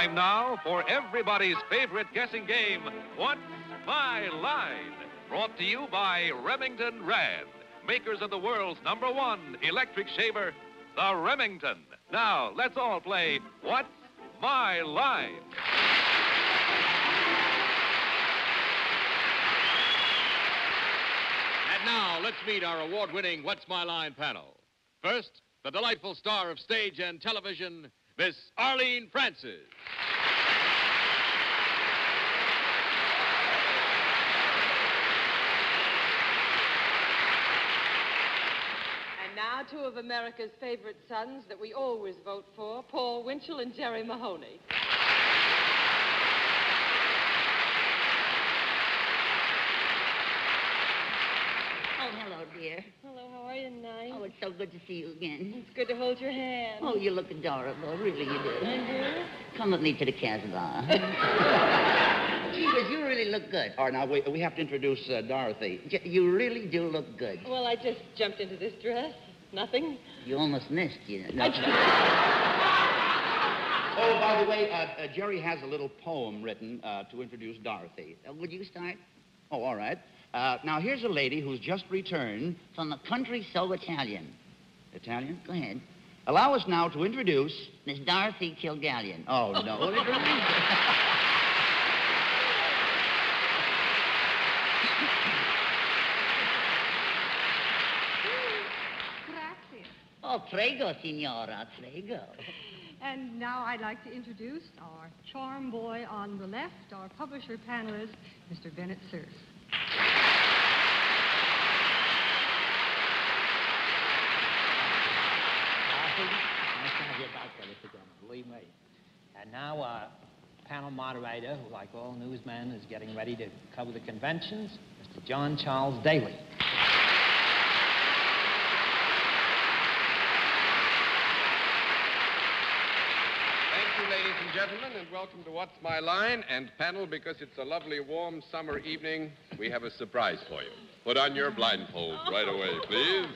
Time now for everybody's favorite guessing game, What's My Line? Brought to you by Remington Rad, makers of the world's #1 electric shaver, the Remington. Now, let's all play What's My Line? And now, let's meet our award-winning What's My Line panel. First, the delightful star of stage and television, Miss Arlene Francis. And now, two of America's favorite sons that we always vote for, Paul Winchell and Jerry Mahoney. Oh, hello, dear. Hello, how are you tonight? Oh, it's so good to see you again. It's good to hold your hand. Oh, you look adorable. Really, you do. I do? Come with me to the Casbah. Jeepers, you really look good. All right, now, we have to introduce Dorothy. You really do look good. Well, I just jumped into this dress. Nothing. You almost missed, you know. Oh, by the way, Jerry has a little poem written to introduce Dorothy. Would you start? Oh, all right. Now, here's a lady who's just returned. From a country so Italian. Italian? Go ahead. Allow us now to introduce... Miss Dorothy Kilgallen. Oh, no. Grazie. Oh, prego, signora, prego. And now I'd like to introduce our charm boy on the left, our publisher panelist, Mr. Bennett, Cerf. Believe me. And now our panel moderator, who like all newsmen is getting ready to cover the conventions, Mr. John Charles Daley. Thank you, ladies and gentlemen, and welcome to What's My Line. And panel, because it's a lovely, warm summer evening, we have a surprise for you. Put on your blindfolds right away, please.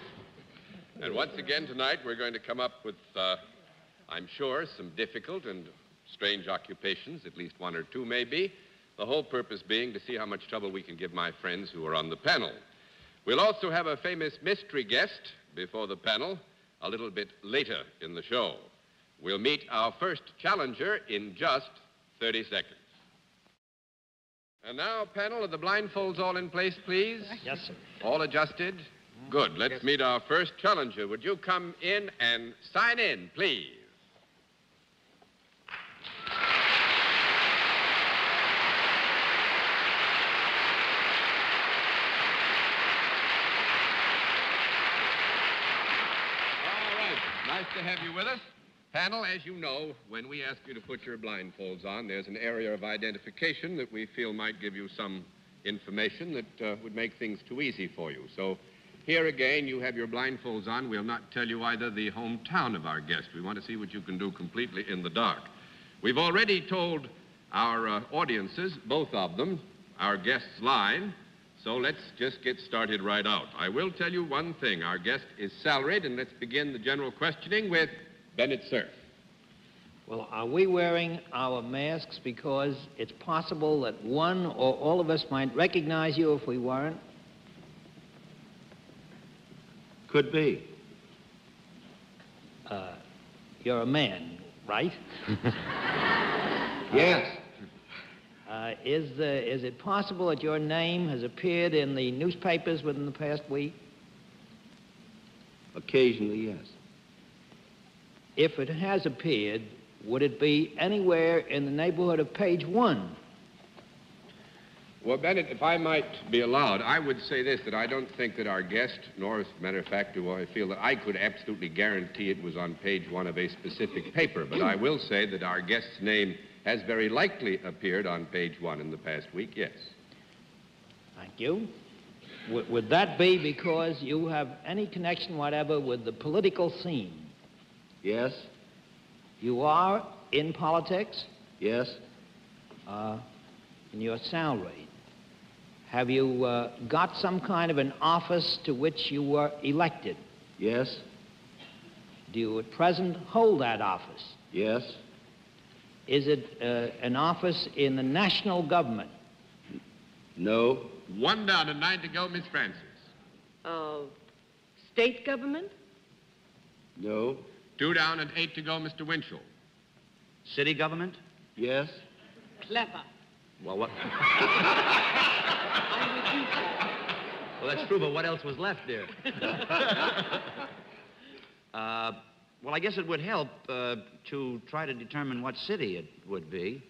And once again tonight, we're going to come up with, I'm sure, some difficult and strange occupations, at least one or two maybe. The whole purpose being to see how much trouble we can give my friends who are on the panel. We'll also have a famous mystery guest before the panel a little bit later in the show. We'll meet our first challenger in just 30 seconds. And now, panel, are the blindfolds all in place, please? Yes, sir. All adjusted? Good. Let's meet our first challenger. Would you come in and sign in, please? All right. Nice to have you with us. Panel, as you know, when we ask you to put your blindfolds on, there's an area of identification that we feel might give you some information that would make things too easy for you. So here again, you have your blindfolds on. We'll not tell you either the hometown of our guest. We want to see what you can do completely in the dark. We've already told our audiences, both of them, our guest's line. So let's just get started right out. I will tell you one thing. Our guest is salaried, and let's begin the general questioning with Bennett, Cerf. Well, are we wearing our masks because it's possible that one or all of us might recognize you if we weren't? Could be. You're a man, right? Yes. Is it possible that your name has appeared in the newspapers within the past week? Occasionally, yes. If it has appeared, would it be anywhere in the neighborhood of page 1? Well, Bennett, if I might be allowed, I would say this, that I don't think that our guest, nor, as a matter of fact, do I feel that I could absolutely guarantee it was on page 1 of a specific paper. But I will say that our guest's name has very likely appeared on page 1 in the past week, yes. Thank you. Would that be because you have any connection whatever with the political scene? Yes. You are in politics? Yes. And you're salaried. Have you got some kind of an office to which you were elected? Yes. Do you at present hold that office? Yes. Is it an office in the national government? No. 1 down and 9 to go, Miss Francis. State government? No. 2 down and 8 to go, Mr. Winchell. City government? Yes. Clever. Well, what? I'm with you, sir. Well, that's true, but what else was left there? Well, I guess it would help to try to determine what city it would be.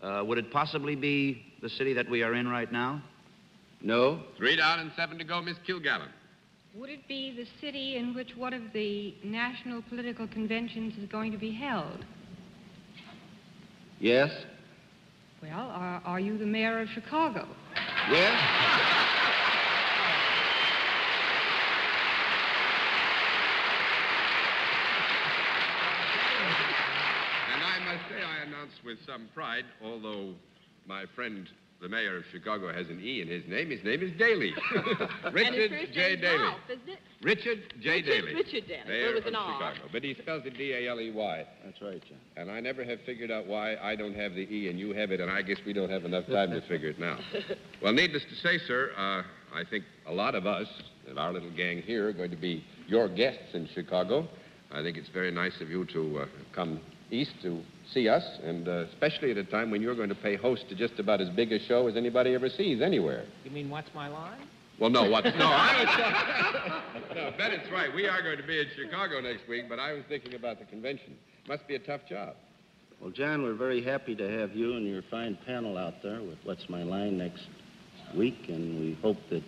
Would it possibly be the city that we are in right now? No. 3 down and 7 to go, Miss Kilgallen. Would it be the city in which one of the national political conventions is going to be held? Yes. Well, are you the mayor of Chicago? Yes. And I must say I announce with some pride, although my friend, the mayor of Chicago, has an E in his name is Daley. Richard J. Daley. Ralph, isn't it? Richard J. Daley. Richard Daley. Mayor With of an R. Chicago. But he spells it D-A-L-E-Y. That's right, John. And I never have figured out why I don't have the E and you have it, and I guess we don't have enough time to figure it now. Well, needless to say, sir, I think a lot of us, and our little gang here, are going to be your guests in Chicago. I think it's very nice of you to come east to see us, and especially at a time when you're going to pay host to just about as big a show as anybody ever sees anywhere. You mean What's My Line? Well, no, what? No, I was talking. No, Bennett's right. We are going to be in Chicago next week, but I was thinking about the convention. Must be a tough job. Well, John, we're very happy to have you and your fine panel out there with What's My Line next week, and we hope that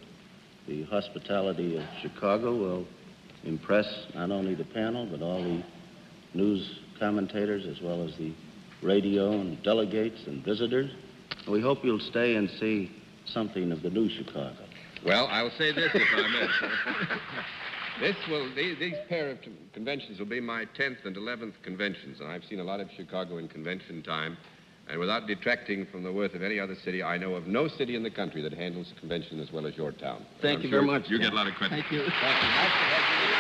the hospitality of Chicago will impress not only the panel, but all the news commentators, as well as the radio and delegates and visitors. And we hope you'll stay and see something of the new Chicago. Well, I'll say this, if I may. These pair of conventions will be my 10th and 11th conventions, and I've seen a lot of Chicago in convention time. And without detracting from the worth of any other city, I know of no city in the country that handles a convention as well as your town. Thank you very much. You get a lot of credit. Thank you. Thank you. Nice to have you.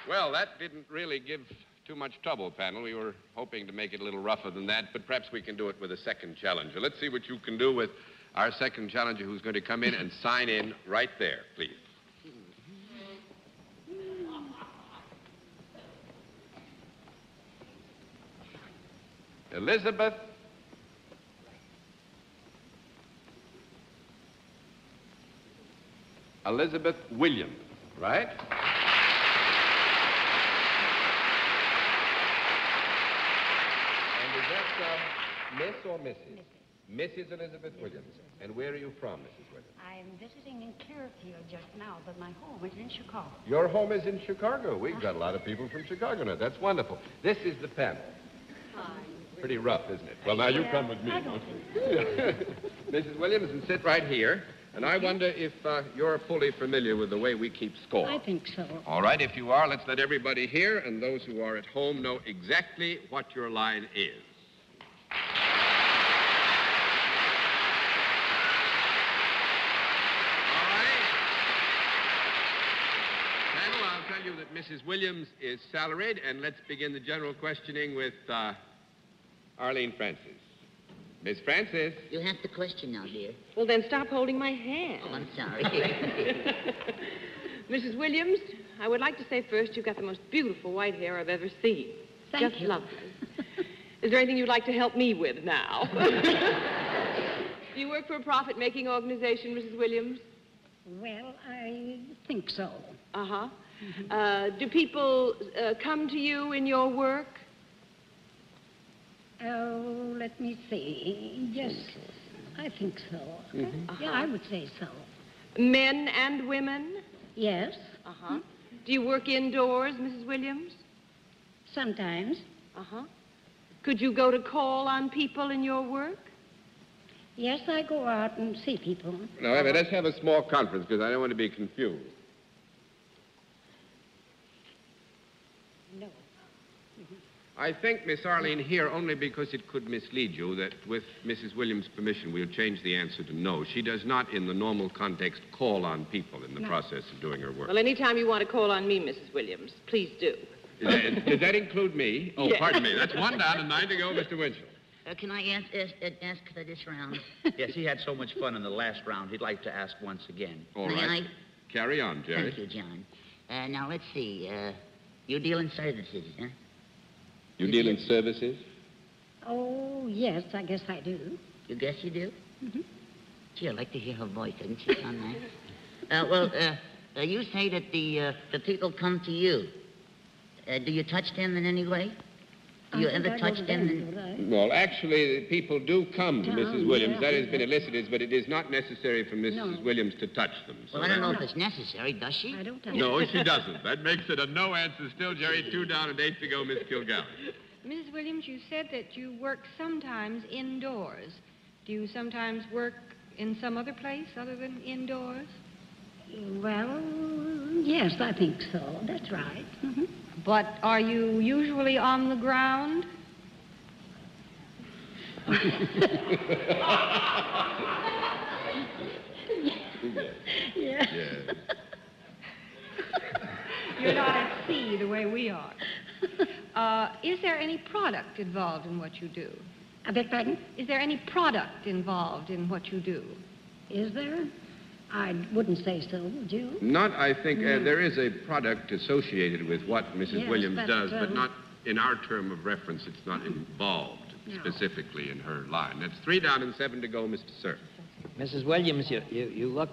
Well, that didn't really give too much trouble, panel. We were hoping to make it a little rougher than that, but perhaps we can do it with a second challenger. Let's see what you can do with our second challenger, who's going to come in and sign in right there, please. Elizabeth Williams, right? And is that Miss or Mrs.? Mrs. Elizabeth Williams. And where are you from, Mrs. Williams? I am visiting in Clearfield just now, but my home is in Chicago. Your home is in Chicago. We've got a lot of people from Chicago now. That's wonderful. This is the panel. Pretty rough, isn't it? Well, now you come with me. Mrs. Williams, and sit right here. And I wonder if you're fully familiar with the way we keep score. I think so. All right, if you are, let's let everybody here and those who are at home know exactly what your line is. All right. Panel, I'll tell you that Mrs. Williams is salaried, and let's begin the general questioning with Arlene Francis. Miss Francis. You have the question now, dear. Well, then stop holding my hand. Oh, I'm sorry. Mrs. Williams, I would like to say first you've got the most beautiful white hair I've ever seen. Thank Just you. lovely. Is there anything you'd like to help me with now? Do you work for a profit-making organization, Mrs. Williams? Well, I think so. Uh-huh. Do people come to you in your work? Oh, let me see. Yes, I think so. Uh-huh. Yeah, I would say so. Men and women? Yes. Uh-huh. Do you work indoors, Mrs. Williams? Sometimes. Uh-huh. Could you go to call on people in your work? Yes, I go out and see people. No, wait a minute. Let's have a small conference because I don't want to be confused. No. I think, Miss Arlene, here only because it could mislead you that with Mrs. Williams' permission, we'll change the answer to no. She does not, in the normal context, call on people in the process of doing her work. Well, anytime you want to call on me, Mrs. Williams, please do. Does that include me? Oh, Yes. pardon me. That's 1 down and 9 to go, Mr. Winchell. Can I ask for this round? Yes, he had so much fun in the last round. He'd like to ask once again. All May right. I? Carry on, Jerry. Thank you, John. Now, let's see. You deal in services, huh? You deal in services? Oh, yes, I guess I do. You guess you do? Mm-hmm. Gee, I'd like to hear her voice. Doesn't she sound nice? You say that the people come to you. Do you touch them in any way? Do you ever touch them? Well, actually, the people do come to Mrs. Williams. yeah. That has been elicited, but it is not necessary for Mrs. Williams to touch them. So Well, I don't know if it's necessary, does she? I don't touch No, she doesn't. That makes it a no answer still, Jerry. 2 down and 8 to go, Miss Kilgallen. Mrs. Williams, you said that you work sometimes indoors. Do you sometimes work in some other place other than indoors? Well, yes, I think so. That's right. Mm-hmm. But are you usually on the ground? Yeah. Yes. You're not at sea the way we are. Is there any product involved in what you do? I beg pardon? Is there any product involved in what you do? Is there? I wouldn't say so, would you? Not, I think, there is a product associated with what Mrs. Yes, Williams but, does, but not in our term of reference. It's not involved specifically in her line. That's 3 down and 7 to go, Mr. Cerf. Mrs. Williams, you look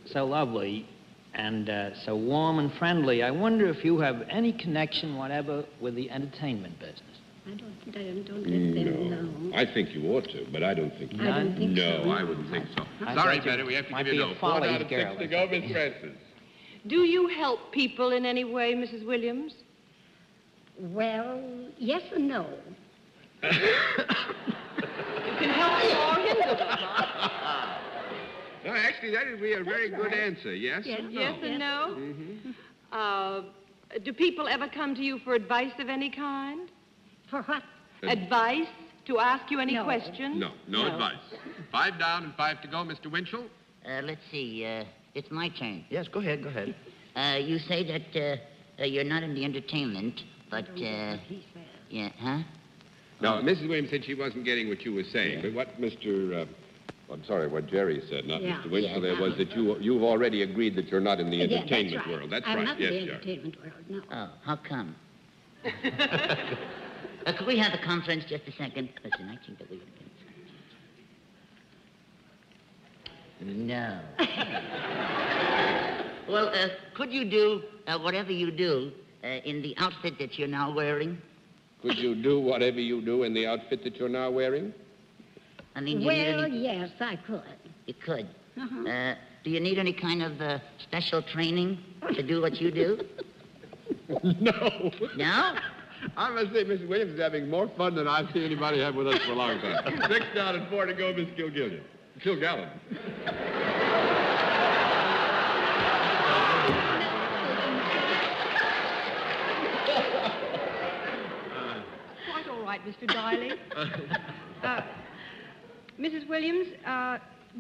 so lovely and so warm and friendly. I wonder if you have any connection whatever with the entertainment business. I don't get them, no. I think you ought to, but I don't think you I don't think so. No, I wouldn't think so. I Sorry, thought you Bennett, we have to might give you be a a no. 4 Follies down and 6 girl to or go, Miss something. Francis. Do you help people in any way, Mrs. Williams? Well, yes and no. You can help them or hinder them, huh? No, actually, that would be a very good answer. Yes? Yes, or no? Yes and no? Mm-hmm. Do people ever come to you for advice of any kind? For what? Advice? To ask you any No. questions? No advice. 5 down and 5 to go, Mr. Winchell. Let's see. It's my turn. Yes, go ahead, go ahead. You say that you're not in the entertainment, but, He said. yeah, huh? No, Mrs. Williams said she wasn't getting what you were saying, but what what Jerry said, not Yeah. Mr. Winchell, Yeah, there was that you've already agreed that you're not in the Yeah, entertainment that's right. world. That's I'm right. not Yes, in the Jerry. entertainment world, no. Oh, how come? Could we have a conference just a second? Listen, I think that we would get No. Well, could you do whatever you do in the outfit that you're now wearing? Could you do whatever you do in the outfit that you're now wearing? I mean, do you need Well, any... yes, I could. You could. Uh-huh. Do you need any kind of special training to do what you do? No. No? I must say, Mrs. Williams is having more fun than I've seen anybody have with us for a long time. 6 down and 4 to go, Miss Kilgallen. Quite all right, Mr. Daley. Mrs. Williams,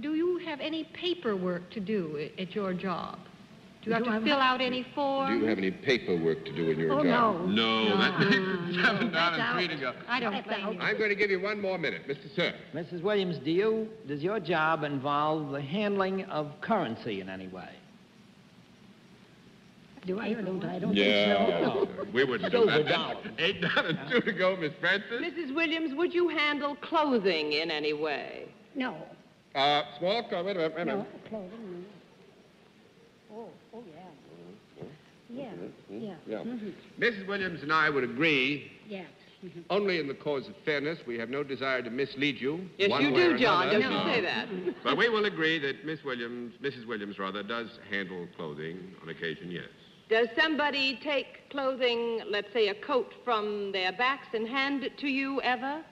do you have any paperwork to do at your job? Do you have to fill out any forms? Do you have any paperwork to do in your Oh, job? no. That makes it 7 down and 3 to go. I don't blame you. I'm going to give you 1 more minute. Mr. Cerf. Mrs. Williams, does your job involve the handling of currency in any way? Do I or don't I? I don't think so. We wouldn't do Silver that. dollars. 8 down and 2 to go, Miss Francis. Mrs. Williams, would you handle clothing in any way? No. Small comment. Wait a minute. No, clothing, no. Oh, yeah. Yeah. Yeah. Mhm. Mrs. Williams and I would agree, Yes. Mhm. only in the cause of fairness, we have no desire to mislead you. Yes, one you way or do, John. another. Don't you say that. But we will agree that Mrs. Williams, does handle clothing on occasion, yes. Does somebody take clothing, let's say a coat from their backs, and hand it to you ever?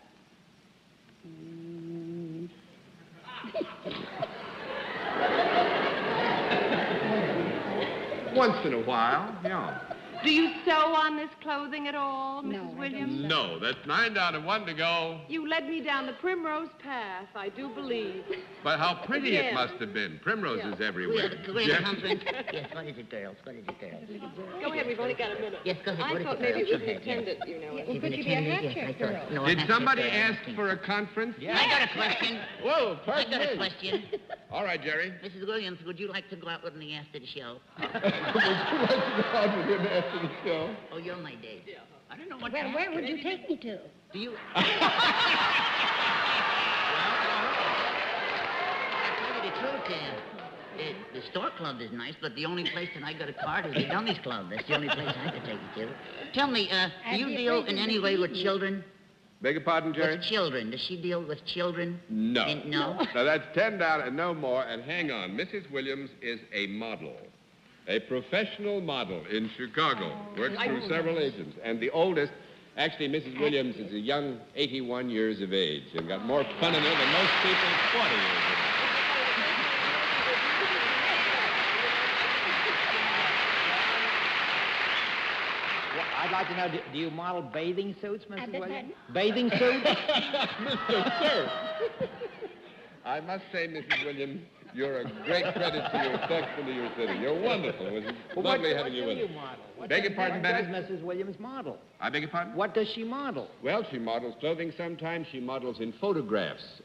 Once in a while, yeah. Do you sew on this clothing at all, No, Mrs. I Williams? No, that's 9 down and 1 to go. You led me down the primrose path, I do believe. But how pretty it Again. must have been. Primroses We everywhere. have a conference. Yes, what is it, girls? What is it, girls? Go ahead, we've only got a minute. Yes, go ahead. I What is thought it, maybe it girls? was Go ahead, yes. intended, you know. Well, She's could an you be a attendant, hat yes, I check thought. girl? No, a Did hat somebody check, ask for a conference? I got a question. Whoa, I pardon got a me. question. All right, Jerry. Mrs. Williams, would you like to go out with me after the show? Would you like to go out with him after the show? Oh, you're my date. Yeah. I don't know what Well, where would you take me to? Do you... I tell you the truth, the store club is nice, but the only place that I got a card is the Dummies Club. That's the only place I could take you to. Tell me, do you deal in any way with children? Beg your pardon, Jerry? With children. Does she deal with children? No. No? Now, that's 10 down and no more. And hang on. Mrs. Williams is a model. A professional model in Chicago. Works through several agents. And the oldest, actually, Mrs. Williams is a young 81 years of age and got more fun in her than most people 40 years of age. Well, I'd like to know, do you model bathing suits, Mrs. beg Williams? pardon? Bathing suits? Mr. Cerf. I must say, Mrs. Williams, you're a great credit to your sex and to your city. You're wonderful. It was lovely having you with us. Model? Beg your pardon, Bennett? What does Mrs. Williams model? I beg your pardon? What does she model? Well, she models clothing sometimes. She models in photographs,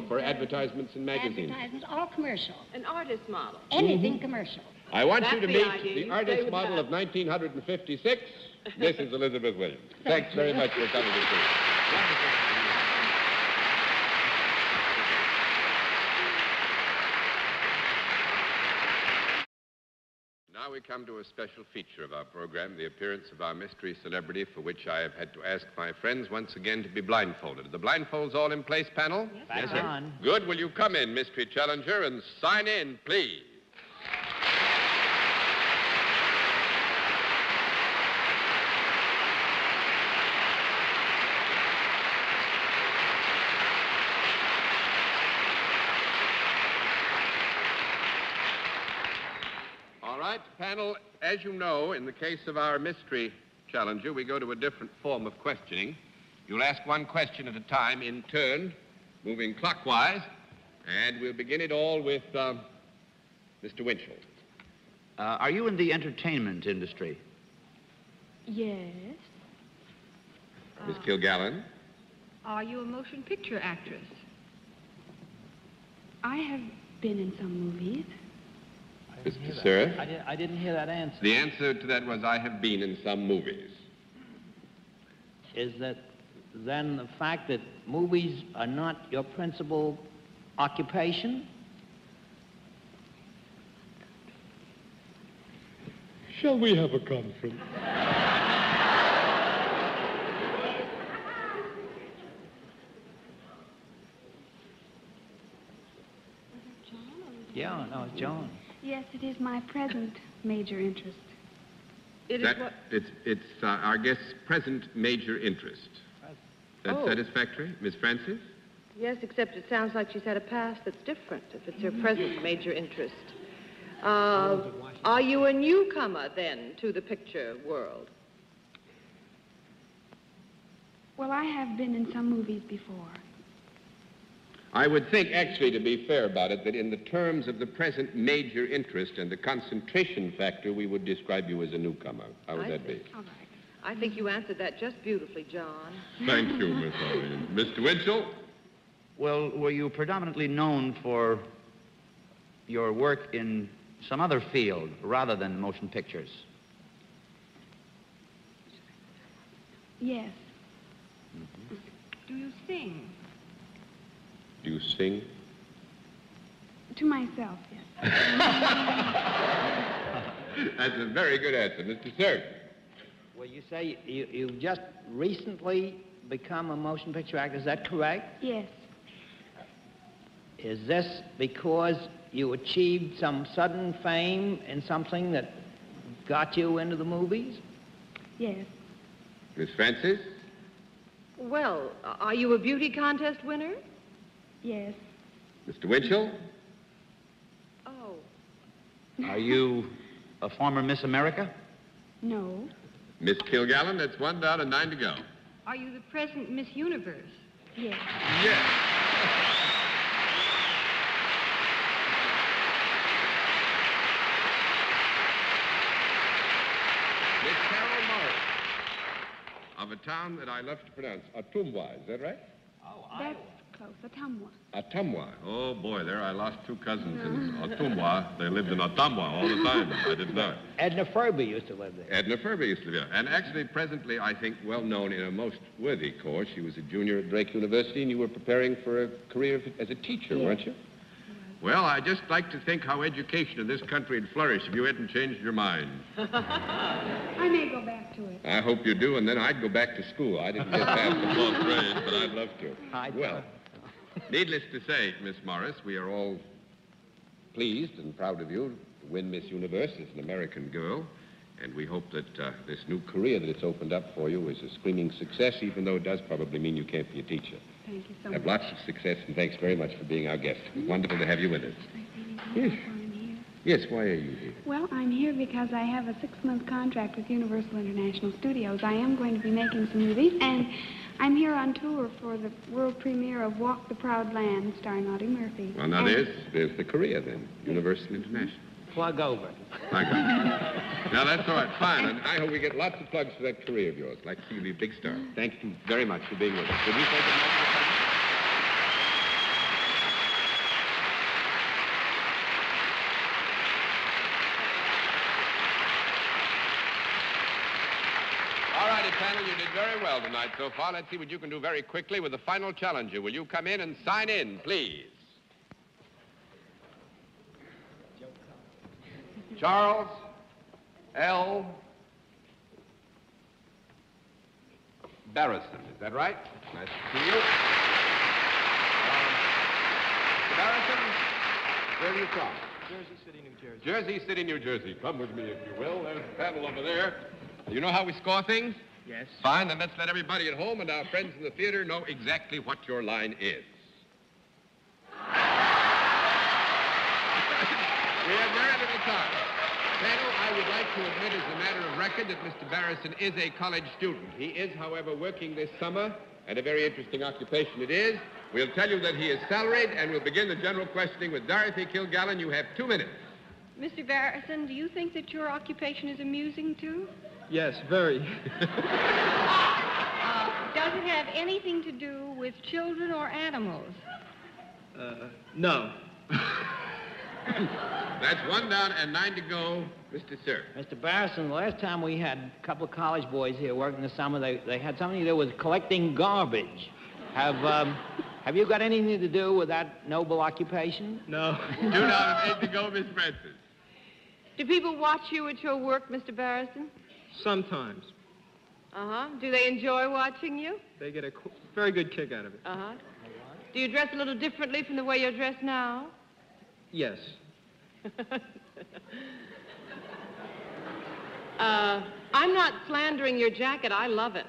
for advertisements in magazines. Advertisements, all commercial. An artist model. Anything commercial. I want you That's to the meet idea. the You stay artist with model that. of 1956, Mrs. Elizabeth Williams. Thanks very much for coming to see us. Now we come to a special feature of our program, the appearance of our mystery celebrity, for which I have had to ask my friends once again to be blindfolded. Are the blindfolds all in place, panel? Yes, sir. Good. Will you come in, mystery challenger, and sign in, please? All right, panel, as you know, in the case of our mystery challenger, we go to a different form of questioning. You'll ask one question at a time in turn, moving clockwise, and we'll begin it all with Mr. Winchell. Are you in the entertainment industry? Yes. Miss Kilgallen? Are you a motion picture actress? I have been in some movies. Mr. Cerf? I didn't hear that answer. The answer to that was, I have been in some movies. Is that then the fact that movies are not your principal occupation? Shall we have a conference? Yeah, no, it's John. Yes, it is my present major interest. It is what... It's our guest's present major interest. That's satisfactory? Miss Francis? Yes, except it sounds like she's had a past that's different, if it's her present major interest. Are you a newcomer, then, to the picture world? Well, I have been in some movies before. I would think, actually, to be fair about it, that in the terms of the present major interest and the concentration factor, we would describe you as a newcomer. How would that be? All right. I think you answered that just beautifully, John. Thank you, Miss Arlene. Mr. Winchell? Well, were you predominantly known for your work in some other field rather than motion pictures? Yes. Do you sing? Do you sing? To myself, yes. That's a very good answer. Mr. Cerf? Well, you say you've just recently become a motion picture actor. Is that correct? Yes. Is this because you achieved some sudden fame in something that got you into the movies? Yes. Miss Francis? Well, are you a beauty contest winner? Yes. Mr. Winchell? Oh. Are you a former Miss America? No. Miss Kilgallen, that's 1 down and 9 to go. Are you the present Miss Universe? Yes. Yes. Miss Carol Morris, of a town that I love to pronounce, Ottumwa, is that right? That's close. Ottumwa. Ottumwa. Oh, boy, there I lost 2 cousins in Ottumwa. They lived in Ottumwa all the time. I didn't know it. Edna Furby used to live there. Edna Furby used to live there. And actually, presently, I think, well known in a most worthy cause. She was a junior at Drake University, and you were preparing for a career as a teacher, weren't you? Well, I just like to think how education in this country would flourish if you hadn't changed your mind. I may go back to it. I hope you do, and then I'd go back to school. I didn't get past the 12th grade, but I'd love to. Well, needless to say, Miss Morris, we are all pleased and proud of you to win Miss Universe as an American girl, and we hope that this new career that it's opened up for you is a screaming success, even though it does probably mean you can't be a teacher. Thank you so much. Have lots of success, and thanks very much for being our guest. It was wonderful to have you with us. Yes. Yes, why are you here? Well, I'm here because I have a 6-month contract with Universal International Studios. I am going to be making some movies, and I'm here on tour for the world premiere of Walk the Proud Land, starring Audie Murphy. Well, now there's the career then, Universal International. Plug over. Plug over. Now, that's all right, fine. And I hope we get lots of plugs for that career of yours. Like to see you be a big star. Thank you very much for being with us. Would you say good night to the family? All righty, panel, you did very well tonight so far. Let's see what you can do very quickly with the final challenger. Will you come in and sign in, please? Charles L. Barisan. Is that right? Nice to see you. Mr. Barisan, where are you from? Jersey City, New Jersey. Jersey City, New Jersey. Come with me, if you will. There's the panel over there. You know how we score things? Yes. Fine, then let's let everybody at home and our friends in the theater know exactly what your line is. We have very little time. Panel, I would like to admit as a matter of record that Mr. Barisan is a college student. He is, however, working this summer, and a very interesting occupation it is. We'll tell you that he is salaried, and we'll begin the general questioning with Dorothy Kilgallen. You have 2 minutes. Mr. Barisan, do you think that your occupation is amusing, too? Yes, very. Does it have anything to do with children or animals? No. That's 1 down and 9 to go. Mr. Cerf. Mr. Barisan, the last time we had a couple of college boys here working this summer, they had something to do with collecting garbage. Have you got anything to do with that noble occupation? No. 2 down and 8 to go, Miss Francis. Do people watch you at your work, Mr. Barisan? Sometimes. Uh-huh. Do they enjoy watching you? They get a very good kick out of it. Uh-huh. Do you dress a little differently from the way you're dressed now? Yes. I'm not slandering your jacket. I love it.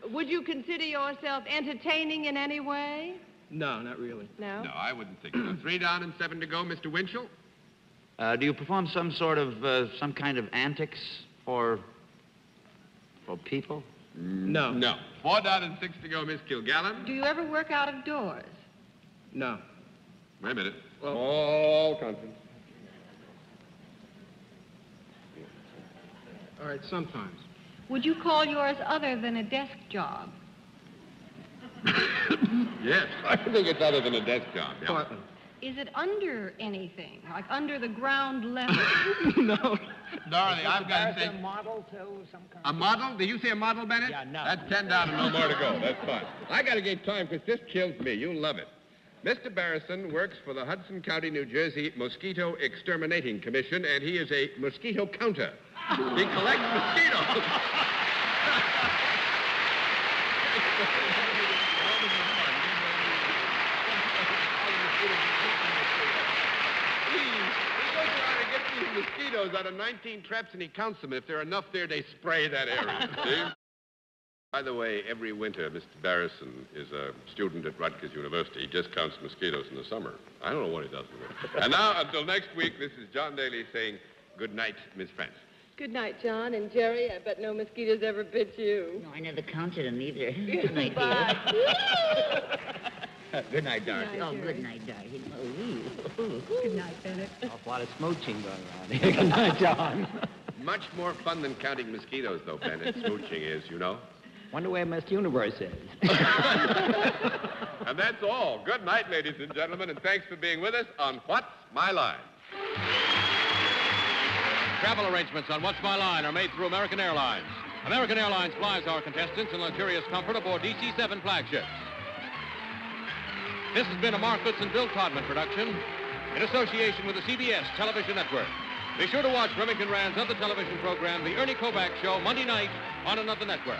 Would you consider yourself entertaining in any way? No, not really. No? No, I wouldn't think so. 3 down and 7 to go, Mr. Winchell. Do you perform some kind of antics for people? No. No. 4 down and 6 to go, Miss Kilgallen. Do you ever work out of doors? No. Wait a minute. Well- All conference. All right, sometimes. Would you call yours other than a desk job? Yes, I think it's other than a desk job. Yeah. Partly. Is it under anything, like under the ground level? No. Dorothy, I've got to say... A model, too, some kind A model? Did you say a model, Bennett? Yeah, no. That's 10 down and no more to go. That's fine. I got to get time because this kills me. You'll love it. Mr. Barisan works for the Hudson County, New Jersey Mosquito Exterminating Commission, and he is a mosquito counter. He collects mosquitoes. Mosquitoes out of 19 traps, and he counts them. If there are enough there, they spray that area. See? By the way, every winter, Mr. Barisan is a student at Rutgers University. He just counts mosquitoes in the summer. I don't know what he does with it. And now, until next week, this is John Daley saying good night, Miss Frances. Good night, John. And Jerry, I bet no mosquitoes ever bit you. No, I never counted them either. Good night, Bye. dear. Good night, Dorothy. Good night, Oh, Jerry. good night, Dorothy. Good night, Bennett. Awful lot of smooching going around here. Good night, John. Much more fun than counting mosquitoes, though, Bennett. Smooching is, you know. Wonder where Miss Universe is. And that's all. Good night, ladies and gentlemen, and thanks for being with us on What's My Line. Travel arrangements on What's My Line are made through American Airlines. American Airlines flies our contestants in luxurious comfort aboard DC-7 flagships. This has been a Mark Lutz and Bill Todman production in association with the CBS Television Network. Be sure to watch Remington Rand's other television program, The Ernie Kovacs Show, Monday night on another network.